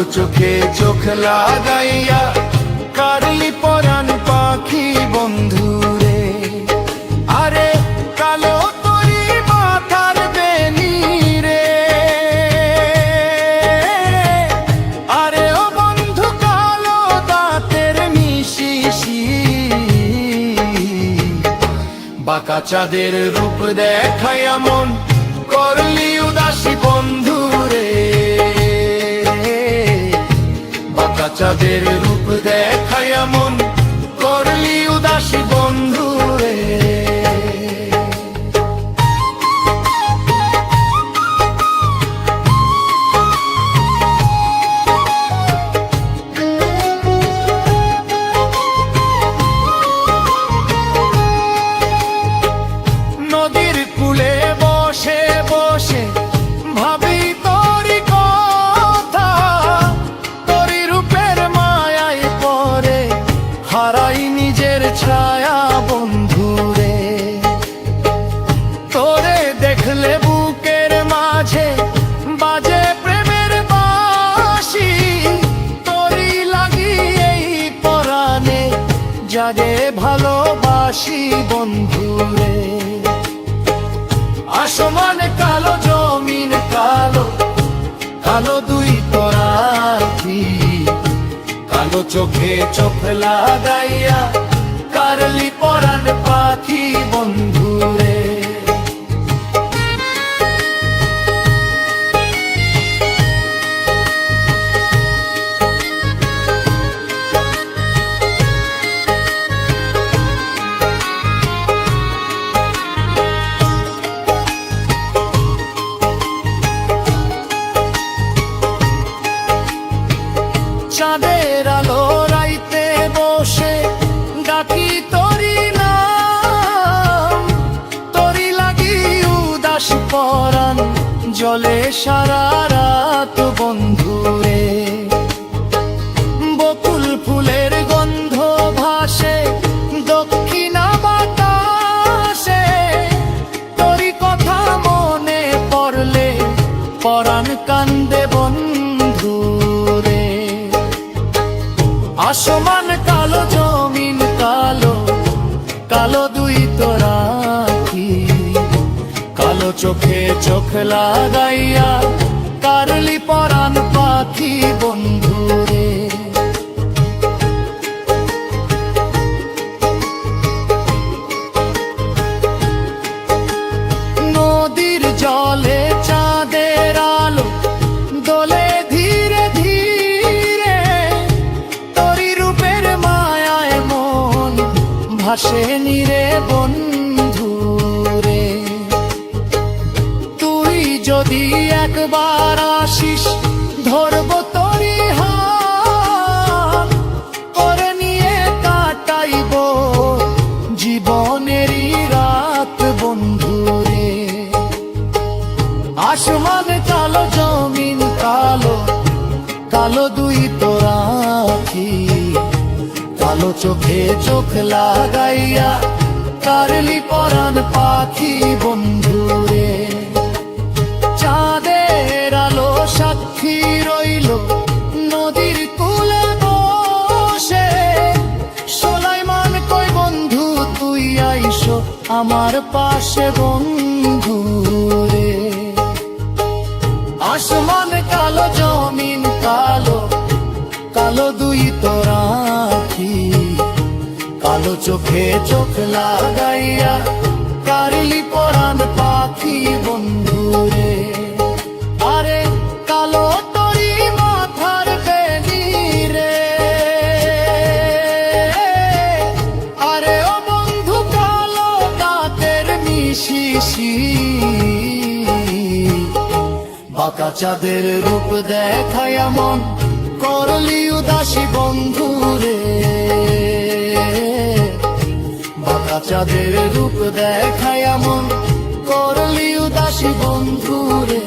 কালো চোখে চোখ লাগাইয়া কারলি পরাণ পাখি বন্ধুরে। আরে কালো তরি মাথার বেনি রে, আরে ও বন্ধু কালো দাঁতের মিশিশি, বাঁকা চাঁদের রূপ দেখাইয়া মন করলি উদাসী বন্ধুরে। বাঁকা চাঁদের রূপ দেখাইয়া মন করলি উদাসী বন্ধুরে। নদীর কূলে বসে বসে ভাবি তোরি কথা, তোরি রূপের মায়ায় পরে হারাই নিজের ছায়া বন্ধুরে। তোরে দেখলে বুকের মাঝে বাজে প্রেমের বাঁশি, তোরি লাগি এই পরাণে জাগে ভালোবাসি বন্ধুরে। আসমান কালো জমিন কালো, কালো দুই তোরা আঁখি, কালো চোখে চোখ লাগাইয়া কারলি পরাণ পাখি বন্ধুরে। চাঁদের আলো রাইতে বসে ডাকি তোরি নাম, তোরি লাগি উদাস পরাণ জলে সারা রাত বন্ধুরে। বকুল ফুলের গন্ধ ভাসে দক্ষিণা বাতাসে, তোরি কথা মনে পড়লে পরাণ কান্দে বন্ধুরে। আসমান কালো জমিন কালো, কালো দুই তোরা আঁখি, কালো চোখে চোখ লাগাইয়া কারলি পরাণ পাখি বন্ধুরে। নদীর জলে চাঁদের আলো দোলে ধীরে ধীরে, তোরি রূপের মায়ায় মন ভাসে নিরে বন্ধুরে। তুই যদি একবার আসিস ধরব তোরি হাত, করে নিয়ে কাটাইব জীবনেরই রাত বন্ধুরে। আসমান কালো জমিন কালো, কালো দুই তোরা আঁখি, কালো চোখে চোখ লাগাইয়া কারলি পরাণ পাখি বন্ধুরে। চাঁদের আলো সাক্ষী রইল নদীর কূলে বসে, সোলাইমান কই বন্ধু তুই আইসো আমার পাশে বন্ধুরে। আসমান কালো জমিন কালো, কালো দুই তোরা আঁখি, কালো চোখে চোখ লাগাইয়া কারলি পরাণ পাখি বন্ধুরে। আরে কালো তরি মাথার বেনি রে, আরে ও বন্ধু কালো দাঁতের মিশিশি, বাঁকা চাঁদের রূপ দেখাইয়া মন করলি উদাসী বন্ধুরে। বাঁকা চাঁদের রূপ দেখাইয়া মন করলি উদাসী বন্ধুরে।